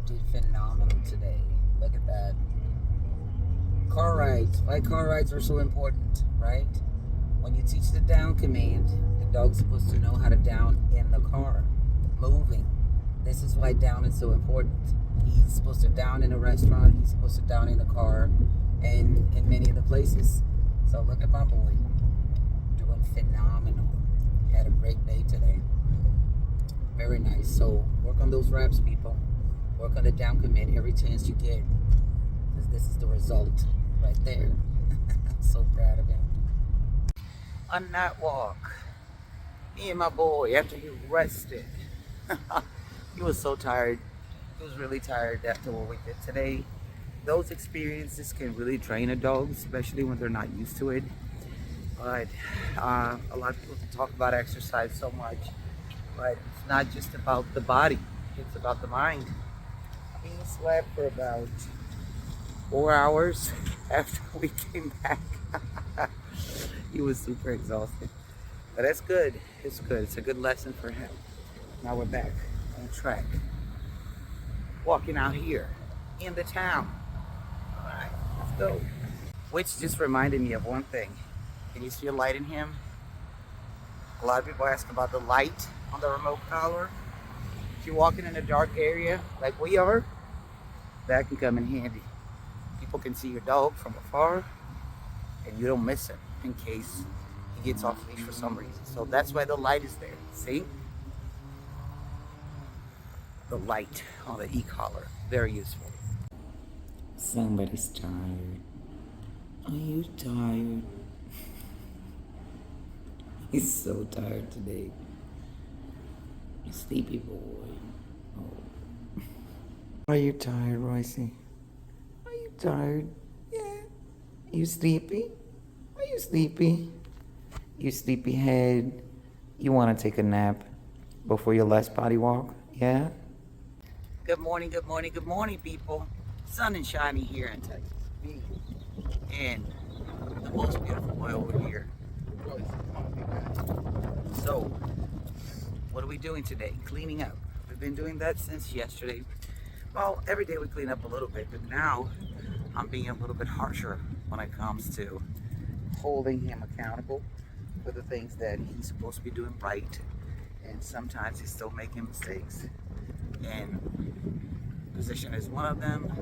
did phenomenal today. Look at that. Car rides. Why car rides are so important, right? When you teach the down command, the dog's supposed to know how to down in the car, moving. This is why down is so important. He's supposed to down in a restaurant. He's supposed to down in the car, and in many of the places. So look at my boy, doing phenomenal. Had a great day today. Very nice. So work on those reps, people. Work on the down commit every chance you get, because this is the result right there. I'm so proud of him. On that walk, me and my boy, after he rested, he was so tired. He was really tired after what we did today. Those experiences can really drain a dog, especially when they're not used to it. But a lot of people talk about exercise so much, but it's not just about the body, it's about the mind. He slept for about 4 hours after we came back. He was super exhausted, but that's good. It's good. It's a good lesson for him. Now we're back on track, walking out here in the town. All right, let's go. Which just reminded me of one thing. Can you see a light in him? A lot of people ask about the light on the remote collar. If you're walking in a dark area like we are, that can come in handy. People can see your dog from afar and you don't miss him in case he gets off leash for some reason. So that's why the light is there. See? The light on the e-collar. Very useful. Somebody's tired. Are you tired? He's so tired today. Sleepy boy. Oh. Are you tired, Royce? Are you tired? Yeah. You sleepy? Are you sleepy? You sleepy head? You want to take a nap before your last potty walk? Yeah? Good morning, good morning, good morning, people. Sun and shiny here in Texas. Me and the most beautiful boy over here. So, what are we doing today? Cleaning up. We've been doing that since yesterday. Well, every day we clean up a little bit, but now I'm being a little bit harsher when it comes to holding him accountable for the things that he's supposed to be doing right. And sometimes he's still making mistakes. And position is one of them.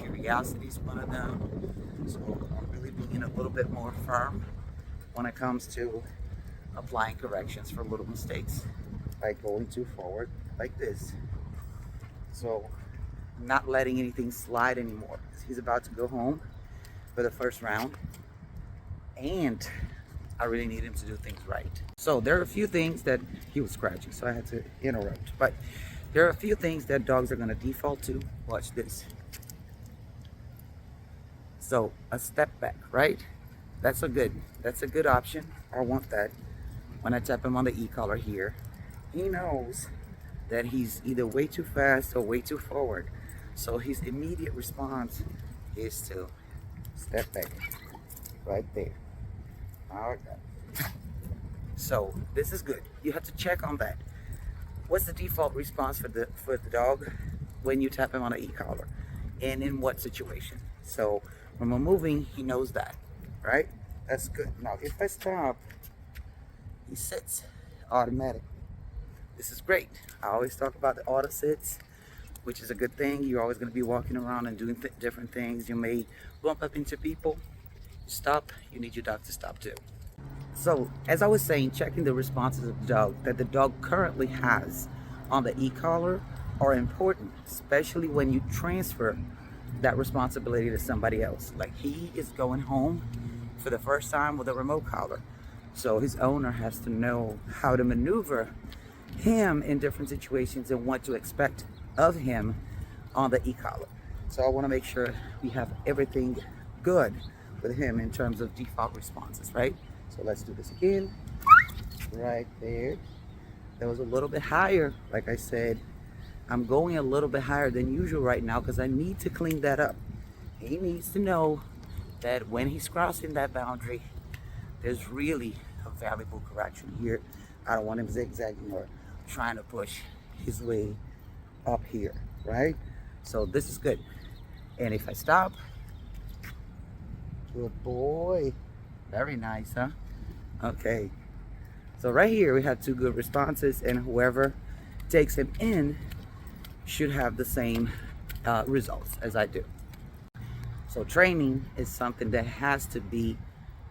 Curiosity is one of them. So I'm really being a little bit more firm when it comes to applying corrections for little mistakes, like going too forward like this. So not letting anything slide anymore. He's about to go home for the first round, and I really need him to do things right. So there are a few things that he was scratching, so I had to interrupt. But there are a few things that dogs are going to default to. Watch this. So a step back, right? That's a good option. I want that. When I tap him on the e-collar here, he knows that he's either way too fast or way too forward. So his immediate response is to step back right there. All right. So this is good. You have to check on that. What's the default response for the dog when you tap him on the e-collar, and in what situation? So when we're moving, he knows that, right? That's good. Now if I stop, he sits automatically. This is great. I always talk about the auto sits, which is a good thing. You're always going to be walking around and doing different things. You may bump up into people. You stop. You need your dog to stop too. So as I was saying, checking the responses of the dog that the dog currently has on the e-collar are important, especially when you transfer that responsibility to somebody else. Like he is going home for the first time with a remote collar. So his owner has to know how to maneuver him in different situations and what to expect of him on the e-collar. So I want to make sure we have everything good with him in terms of default responses, right? So let's do this again. Right there. That was a little bit higher. Like I said, I'm going a little bit higher than usual right now because I need to clean that up. He needs to know that when he's crossing that boundary, there's really a valuable correction here. I don't want him zigzagging or trying to push his way up here, right? So this is good. And if I stop, good boy. Very nice, huh? Okay. So right here we have 2 good responses, and whoever takes him in should have the same results as I do. So training is something that has to be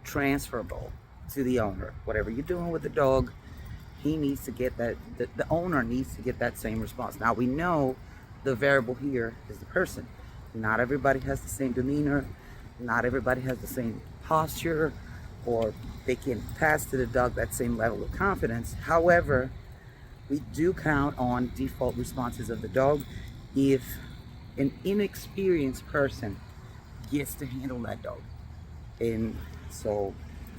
transferable to the owner. Whatever you're doing with the dog, he needs to get that, the owner needs to get that same response. Now we know the variable here is the person. Not everybody has the same demeanor, not everybody has the same posture, or they can pass to the dog that same level of confidence. However, we do count on default responses of the dog if an inexperienced person gets to handle that dog. And so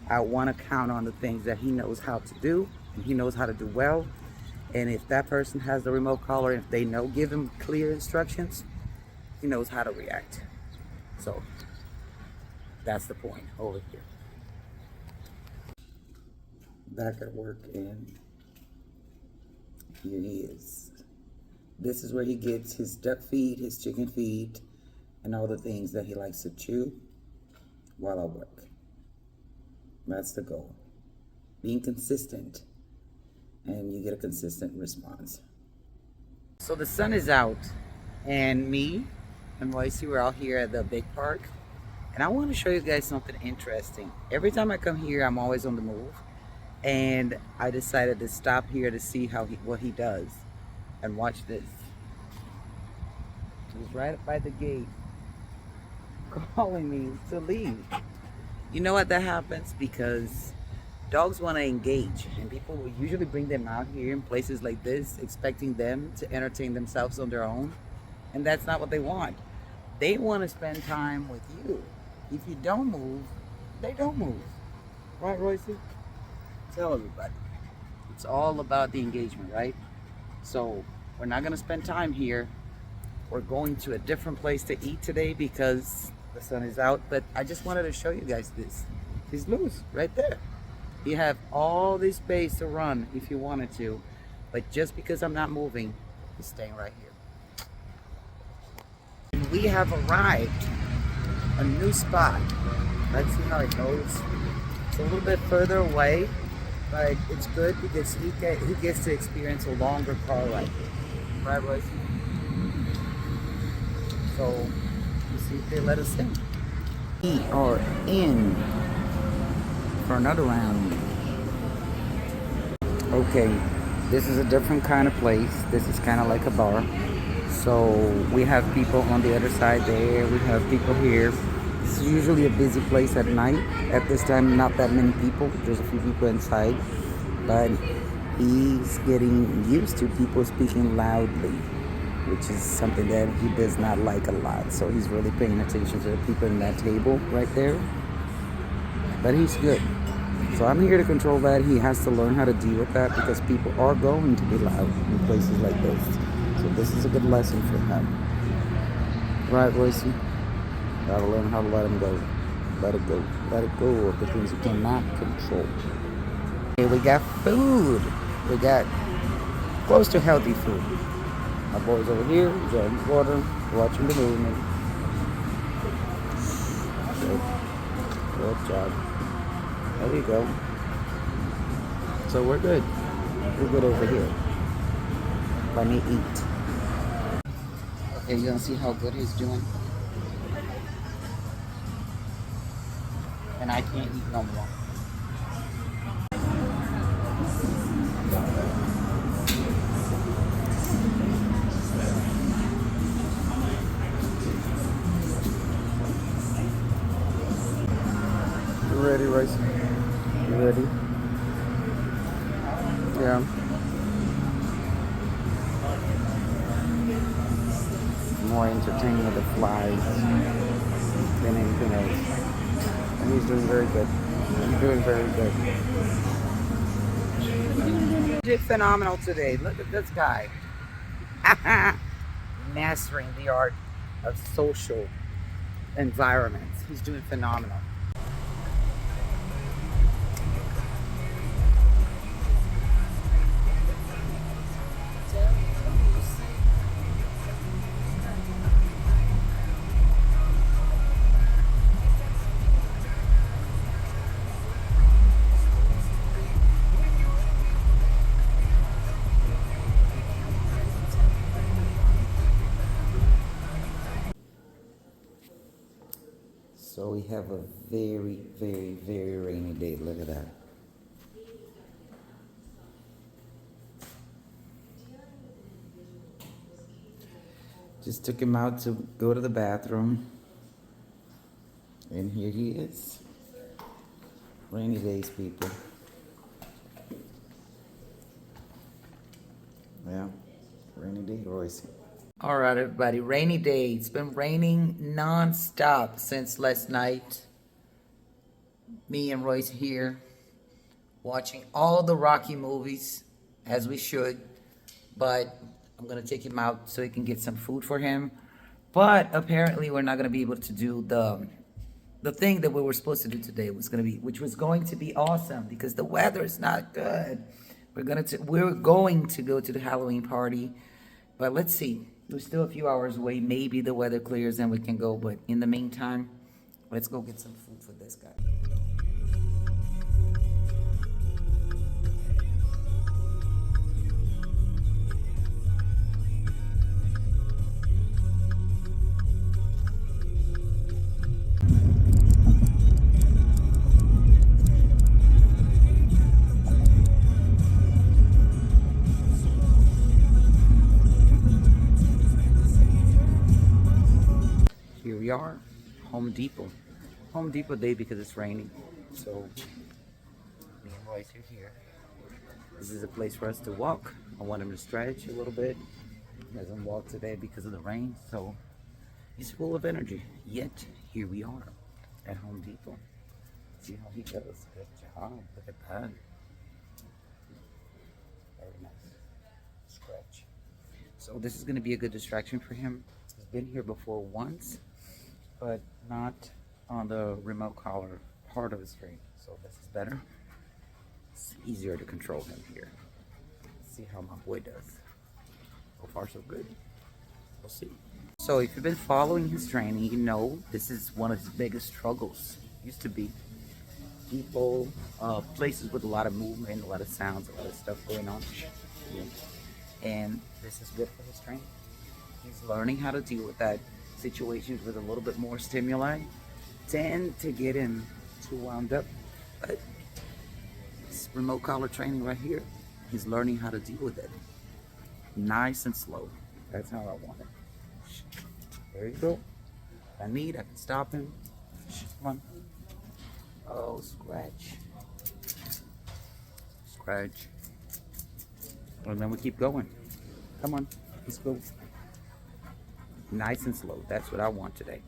I want to count on the things that he knows how to do, and he knows how to do well. And if that person has the remote collar, if they know, give him clear instructions, he knows how to react. So that's the point over here. Back at work, and here he is. This is where he gets his duck feed, his chicken feed, and all the things that he likes to chew while I work. That's the goal. Being consistent, and you get a consistent response. So the sun is out, and me and Royce, we're out here at the big park, and I want to show you guys something interesting. Every time I come here, I'm always on the move, and I decided to stop here to see what he does. And watch this. He's right by the gate calling me to leave. You know what that happens? Because dogs want to engage, and people will usually bring them out here in places like this expecting them to entertain themselves on their own, and that's not what they want. They want to spend time with you. If you don't move, they don't move. Right, Royce? Tell everybody. It's all about the engagement, right? So we're not going to spend time here. We're going to a different place to eat today because the sun is out. But I just wanted to show you guys this. He's loose right there. You have all this space to run if you wanted to. But just because I'm not moving, he's staying right here. We have arrived a new spot. Let's see how it goes. It's a little bit further away, but it's good because he gets to experience a longer car ride. Right, Royce? So, let's see if they let us in. We are in for another round. Okay, this is a different kind of place. This is kind of like a bar. So, we have people on the other side there. We have people here. This is usually a busy place at night. At this time, not that many people. There's a few people inside. But he's getting used to people speaking loudly, which is something that he does not like a lot. So he's really paying attention to the people in that table right there. But he's good. So I'm here to control that. He has to learn how to deal with that because people are going to be loud in places like this. So this is a good lesson for him. Right, Royce? Gotta learn how to let him go. Let it go. Let it go of the things you cannot control. Okay, we got food. We got close to healthy food. My boy's over here, he's drinking water, watching the movement. Good job. There we go. So we're good. We're good over here. Let me eat. Okay, you gonna see how good he's doing? And I can't eat no more. You ready, Royce? You ready? Yeah. More entertaining with the flies than anything else. And he's doing very good. He's doing very good. He did phenomenal today. Look at this guy. Mastering the art of social environments. He's doing phenomenal. So we have a very, very, very rainy day. Look at that. Just took him out to go to the bathroom. And here he is. Rainy days, people. Yeah, rainy day, Royce. All right, everybody, rainy day. It's been raining non-stop since last night. Me and Royce here watching all the Rocky movies, as we should. But I'm going to take him out so he can get some food for him. But apparently we're not going to be able to do the thing that we were supposed to do today, which was going to be awesome because the weather is not good. We're going to go to the Halloween party, but let's see. We're still a few hours away. Maybe the weather clears and we can go. But in the meantime, let's go get some food for this guy. Here we are, Home Depot. Home Depot day because it's raining. So, me and Royce are here. This is a place for us to walk. I want him to stretch a little bit. He hasn't walked today because of the rain, so he's full of energy. Yet, here we are at Home Depot. See how he does. Good job. Look at that. Very nice. Scratch. So this is going to be a good distraction for him. He's been here before once, but not on the remote collar part of the screen. So this is better. It's easier to control him here. Let's see how my boy does. So far so good. We'll see. So if you've been following his training, you know this is one of his biggest struggles. Used to be people, places with a lot of movement, a lot of sounds, a lot of stuff going on. Yeah. And this is good for his training. He's learning how to deal with that. Situations with a little bit more stimuli tend to get him too wound up. But this remote collar training right here, he's learning how to deal with it. Nice and slow. That's how I want it. There you go. If I need, I can stop him. Come on. Oh, scratch. Scratch. And then we keep going. Come on. Let's go. Nice and slow. That's what I want today.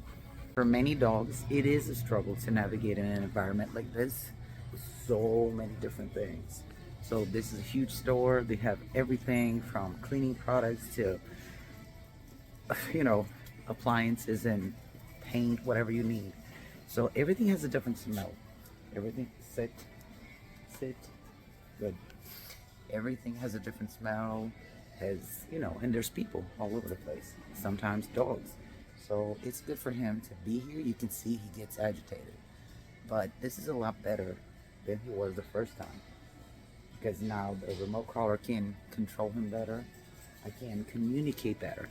For many dogs, it is a struggle to navigate in an environment like this with so many different things. So this is a huge store. They have everything from cleaning products to, appliances and paint, whatever you need. So everything has a different smell. Everything, sit, good. Everything has a different smell. And there's people all over the place, sometimes dogs. So it's good for him to be here. You can see he gets agitated. But this is a lot better than he was the first time. Because now the remote collar can control him better. I can communicate better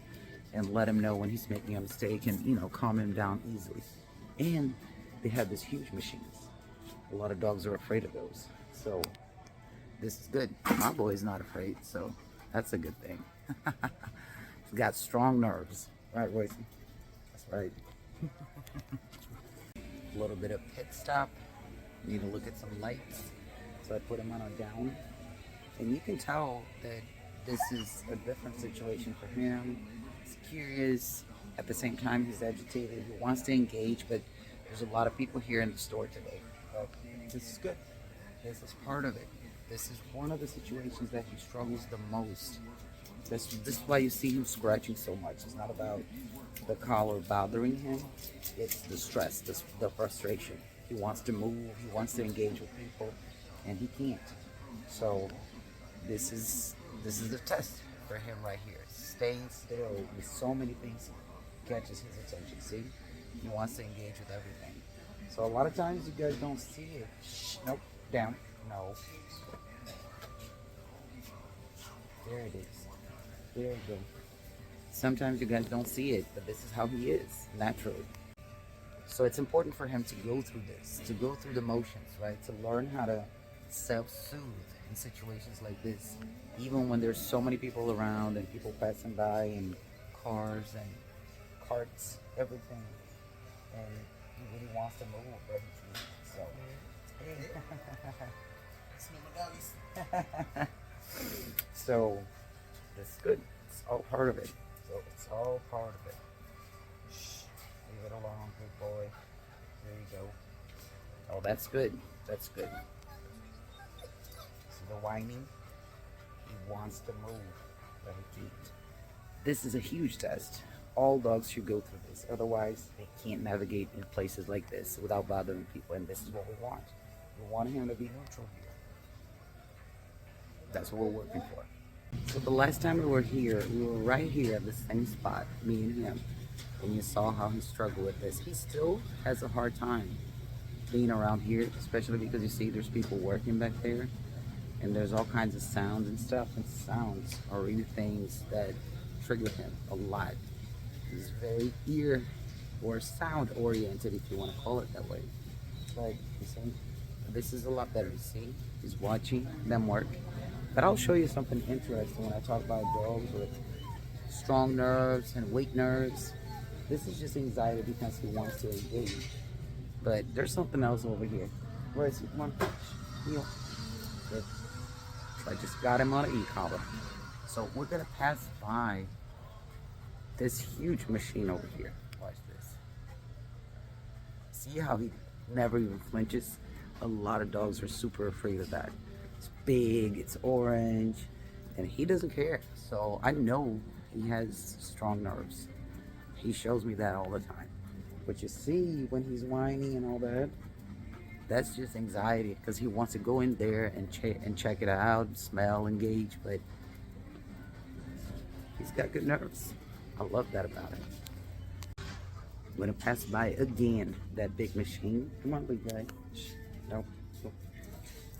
and let him know when he's making a mistake and, calm him down easily. And they have these huge machines. A lot of dogs are afraid of those. So this is good. My boy's not afraid, so that's a good thing. He's got strong nerves. Right, Royce? That's right. A little bit of pit stop. Need to look at some lights. So I put him on a down. And you can tell that this is a different situation for him. He's curious. At the same time, he's agitated. He wants to engage, but there's a lot of people here in the store today. But this is good. This is part of it. This is one of the situations that he struggles the most. This is why you see him scratching so much. It's not about the collar bothering him. It's the stress, the frustration. He wants to move. He wants to engage with people, and he can't. So this is the test for him right here. Staying still with so many things catches his attention. See, he wants to engage with everything. So a lot of times you guys don't see it. Nope, down. No. There it is. There you go. Sometimes you guys don't see it, but this is how he is, naturally. So it's important for him to go through this, to go through the motions, right? To learn how to self-soothe in situations like this, even when there's so many people around and people passing by and cars and carts, everything, and he really wants to move, but he can't. So, so that's good. It's all part of it. So it's all part of it. Shh, leave it alone, good boy. There you go. Oh, that's good. That's good. See the whining? He wants to move, but he can't. This is a huge test. All dogs should go through this. Otherwise, they can't navigate in places like this without bothering people. And this is what we want. We want him to be neutral here. That's what we're working for. So the last time we were here, we were right here at the same spot, me and him. And you saw how he struggled with this. He still has a hard time being around here, especially because you see there's people working back there. And there's all kinds of sounds and stuff. And sounds are really things that trigger him a lot. He's very ear or sound oriented, if you want to call it that way. But you see, this is a lot better. You see, he's watching them work. But I'll show you something interesting when I talk about dogs with strong nerves and weak nerves. This is just anxiety because he wants to engage. But there's something else over here. Where is he? Come on, heel. Good. So I just got him on an e-collar. So we're gonna pass by this huge machine over here. Watch this. See how he never even flinches? A lot of dogs are super afraid of that. It's big, it's orange, and he doesn't care. So I know he has strong nerves. He shows me that all the time. But you see, when he's whining and all that, that's just anxiety because he wants to go in there and check it out, smell, engage, but he's got good nerves. I love that about him. I'm gonna pass by again that big machine. Come on, big guy. No.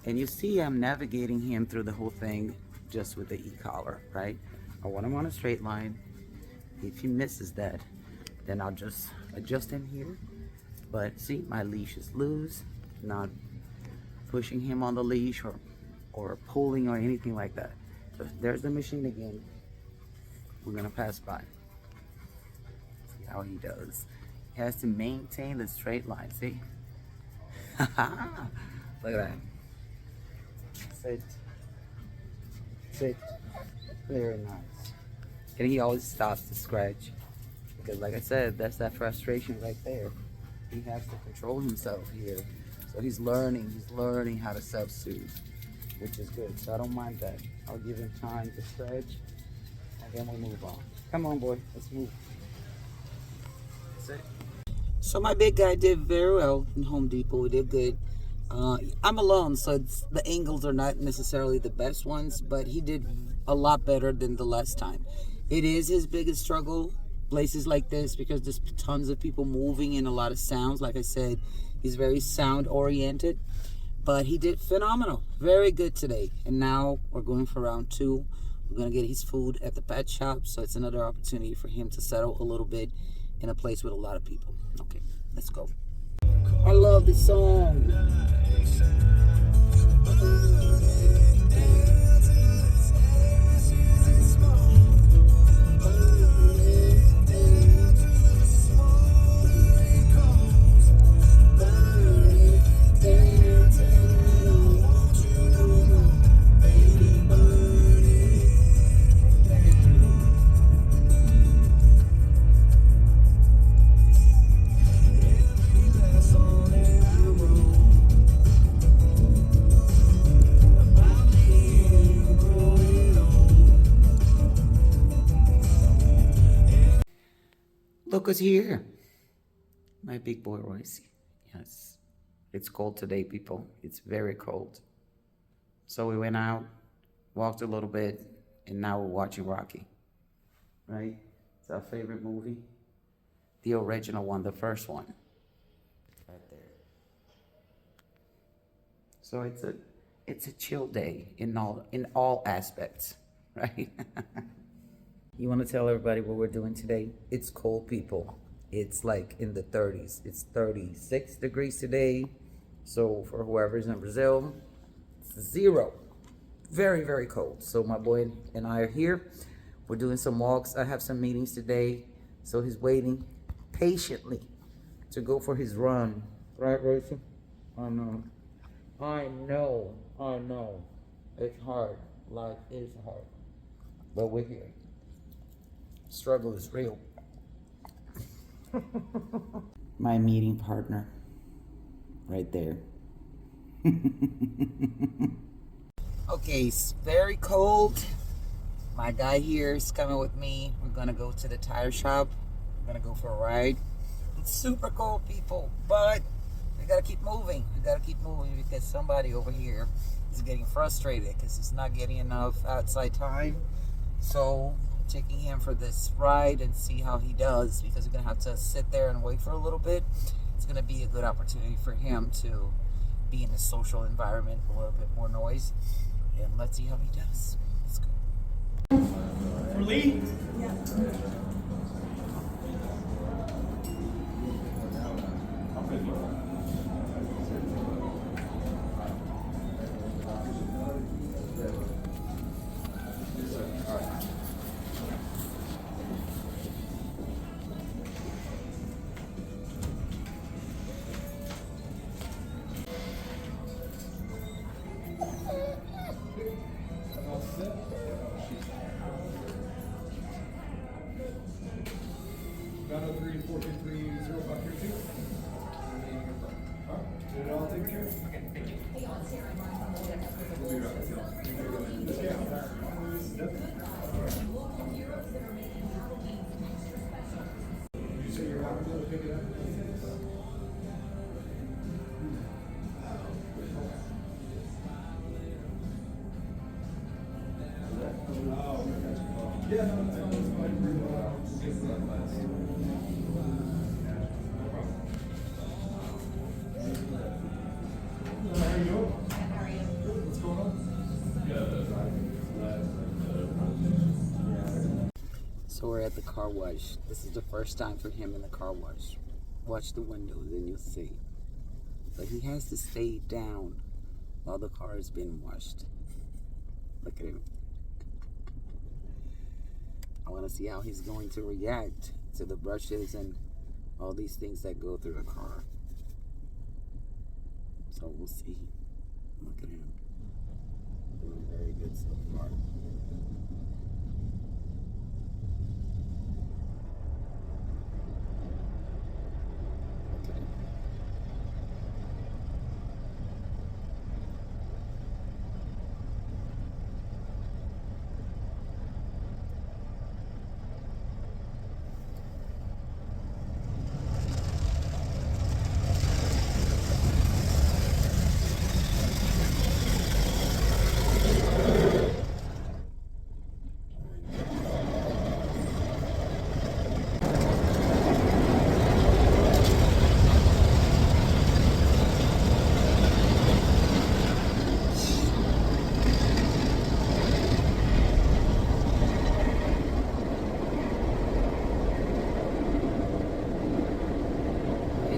And you see I'm navigating him through the whole thing just with the e-collar, right? I want him on a straight line. If he misses that, then I'll just adjust him here. But see, my leash is loose, not pushing him on the leash or pulling or anything like that. So there's the machine again. We're gonna pass by. See how he does. He has to maintain the straight line, see? Look at that. Sit. Sit. Very nice. And he always stops to scratch. Because like I said, that's that frustration right there. He has to control himself here. So he's learning how to self-soothe, which is good. So I don't mind that. I'll give him time to stretch, and then we'll move on. Come on, boy, let's move. That's it. So my big guy did very well in Home Depot. We did good. I'm alone, so the angles are not necessarily the best ones, but he did a lot better than the last time. It is his biggest struggle, places like this, because there's tons of people moving and a lot of sounds. Like I said, he's very sound oriented, but he did phenomenal. Very good today. And now we're going for round 2. We're going to get his food at the pet shop, so it's another opportunity for him to settle a little bit in a place with a lot of people. Okay, let's go. I love this song. Look who's here. My big boy Royce. Yes. It's cold today, people. It's very cold. So we went out, walked a little bit, and now we're watching Rocky. Right? It's our favorite movie. The original one, the first one. Right there. So it's a chill day in all aspects, right? You want to tell everybody what we're doing today? It's cold, people. it's like in the 30s. It's 36 degrees today. So for whoever's in Brazil, it's 0. Very, very cold. So my boy and I are here. We're doing some walks. I have some meetings today. So he's waiting patiently to go for his run. Right, Royce? I know. I know. It's hard. Life is hard. But we're here. Struggle is real. My meeting partner. Right there. Okay, it's very cold. My guy here is coming with me. We're gonna go to the tire shop. We're gonna go for a ride. It's super cold, people, but we gotta keep moving. We gotta keep moving because somebody over here is getting frustrated because he's not getting enough outside time. So taking him for this ride and see how he does, because we're gonna have to sit there and wait for a little bit. It's gonna be a good opportunity for him to be in a social environment, a little bit more noise, and let's see how he does. Let's go. For Lee? Yeah. So we're at the car wash. This is the first time for him in the car wash. Watch the windows and you'll see. But he has to stay down while the car is being washed. Look at him. I want to see how he's going to react to the brushes and all these things that go through the car. So we'll see. Look at him. Doing very good so far.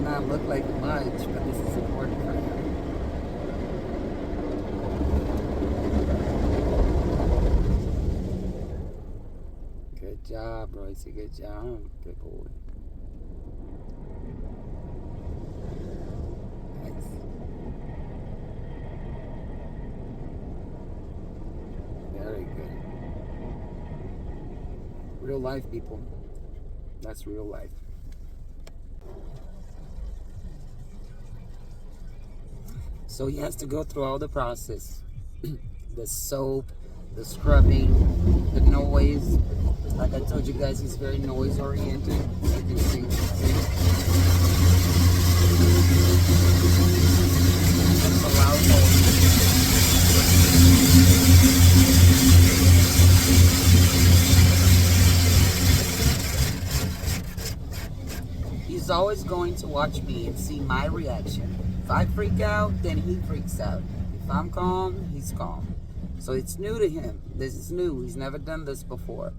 Not look like much, but this is important for him. Good job, Royce. Good job. Good boy. Nice. Very good. Real life, people. That's real life. So he has to go through all the process. The soap, the scrubbing, the noise. Like I told you guys, he's very noise oriented. You can see. That's a loud noise. He's always going to watch me and see my reaction. If I freak out, then he freaks out. If I'm calm, he's calm. So it's new to him. This is new. He's never done this before.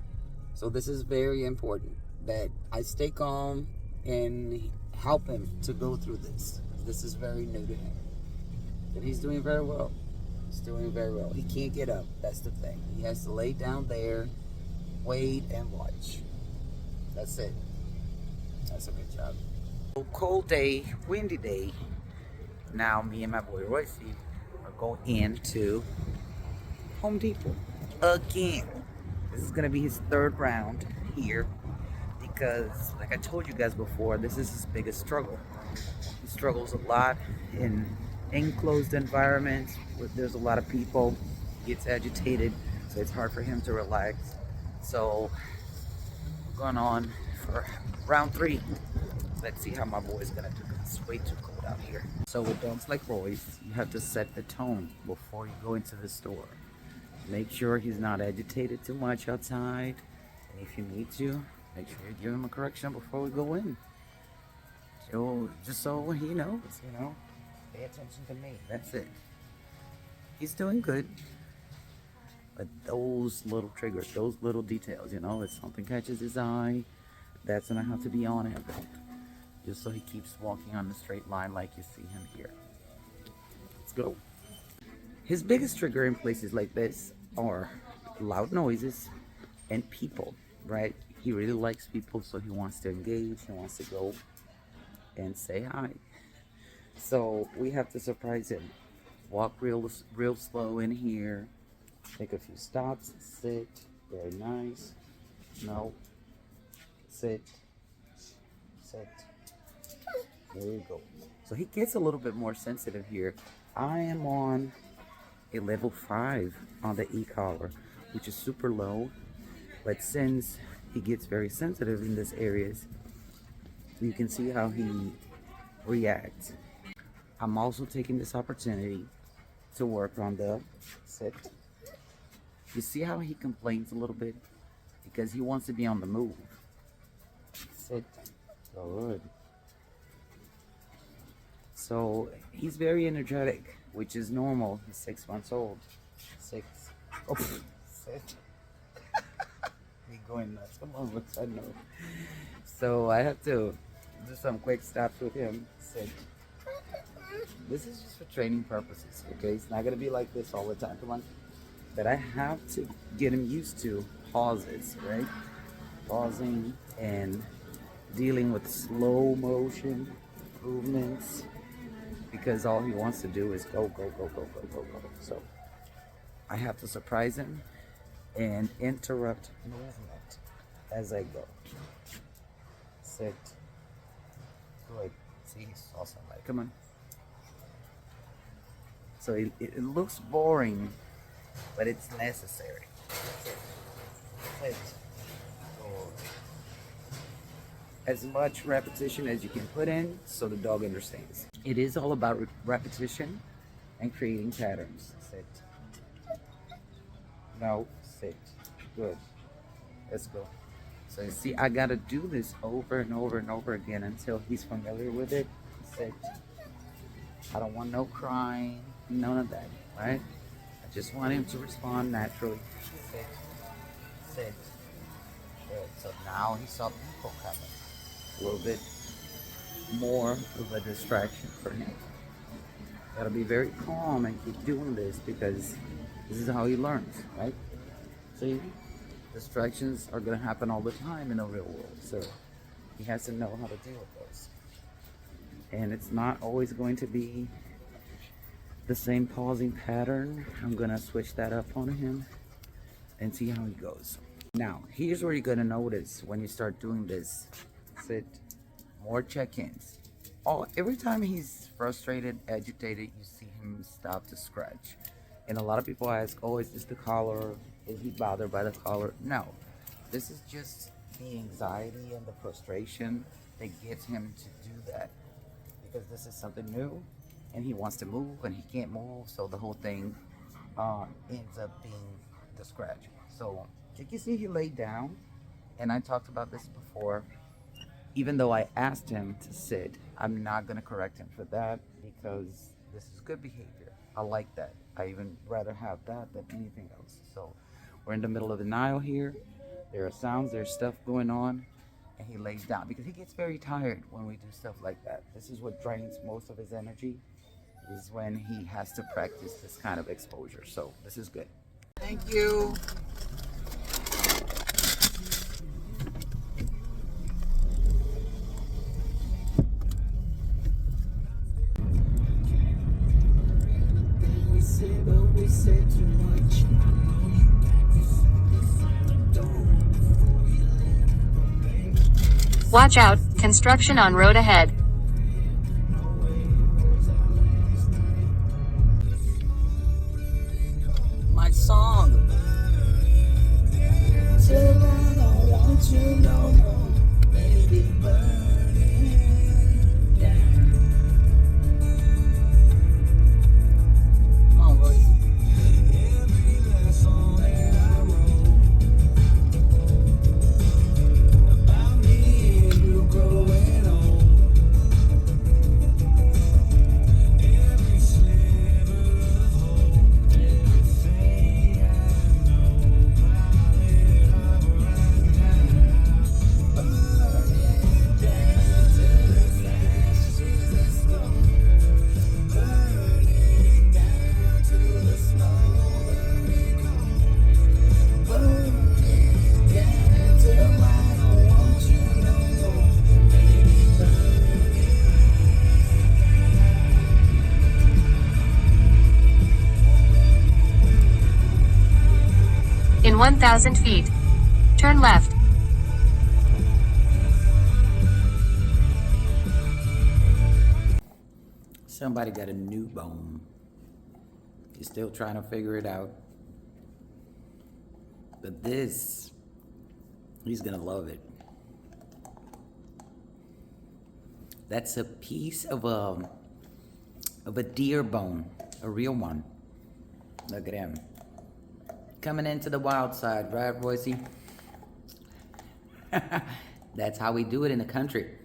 So this is very important, that I stay calm and help him to go through this. This is very new to him. And he's doing very well. He's doing very well. He can't get up. That's the thing. He has to lay down there, wait, and watch. That's it. That's a good job. Cold day, windy day. Now me and my boy Royce are going into Home Depot again. This is gonna be his third round here because, like I told you guys before, this is his biggest struggle. He struggles a lot in enclosed environments where there's a lot of people. He gets agitated, so it's hard for him to relax. So we're going on for round 3. Let's see how my boy's gonna do. It's way too cold out here. So with dogs like Royce, you have to set the tone before you go into the store. Make sure he's not agitated too much outside. And if you need to, make sure you give him a correction before we go in. So, just so he knows, pay attention to me. That's it. He's doing good. But those little triggers, those little details, if something catches his eye, that's gonna have to be on him. Just so he keeps walking on the straight line like you see him here. Let's go. His biggest trigger in places like this are loud noises and people, right? He really likes people, so he wants to engage, he wants to go and say hi. So we have to surprise him. Walk real slow in here, take a few stops, sit, very nice. No, sit. There you go. So he gets a little bit more sensitive here. I am on a level 5 on the e-collar, which is super low. But since he gets very sensitive in these areas, you can see how he reacts. I'm also taking this opportunity to work on the sit. You see how he complains a little bit? Because he wants to be on the move. Sit. Good. So he's very energetic, which is normal. He's 6 months old. 6. Oh, sit. He's going nuts. Come on, what's I know. So I have to do some quick stops with him. Sit. This is just for training purposes, okay? It's not gonna be like this all the time. Come on. But I have to get him used to pauses, right? Pausing and dealing with slow motion movements, because all he wants to do is go. So I have to surprise him and interrupt movement as I go. Sit. Good. See, he saw somebody. Come on. So it looks boring, but it's necessary. Sit. As much repetition as you can put in so the dog understands. It is all about repetition and creating patterns. Sit. No, sit. Good. Let's go. So you see, I gotta do this over and over and over again until he's familiar with it. Sit. I don't want no crying, none of that, right? I just want him to respond naturally. Sit. Sit. Good. So now he saw people coming. A little bit more of a distraction for him. Gotta be very calm and keep doing this because this is how he learns, right? See, distractions are gonna happen all the time in the real world, so he has to know how to deal with those. And it's not always going to be the same pausing pattern. I'm gonna switch that up on him and see how he goes. Now, here's where you're gonna notice when you start doing this. Sit. More check-ins. Every time he's frustrated, agitated, you see him stop to scratch. And a lot of people ask, oh, is this the collar? Is he bothered by the collar? No. This is just the anxiety and the frustration that gets him to do that. Because this is something new, and he wants to move, and he can't move, so the whole thing ends up being the scratch. So, you can see he laid down, and I talked about this before. Even though I asked him to sit, I'm not going to correct him for that because this is good behavior. I like that. I even rather have that than anything else. So we're in the middle of the Nile here. There are sounds, there's stuff going on. and he lays down because he gets very tired when we do stuff like that. This is what drains most of his energy, is when he has to practice this kind of exposure. So this is good. Thank you. We say too much. Watch out, construction on road ahead. My song. Till I don't want you no more, baby, burning down. Come on, Royce. Every last song that I wrote about me and you growing old. Every sliver of hope, everything I know about it, I'm right now. Burning down to the ashes and snow. Burning down to the smoldering coal. Burning down till I don't want you no more. Baby, burning. In 1,000 feet. Turn left. Somebody got a new bone. He's still trying to figure it out. But this, he's gonna love it. That's a piece of a deer bone, a real one. Look at him. Coming into the wild side, right, Royce? That's how we do it in the country.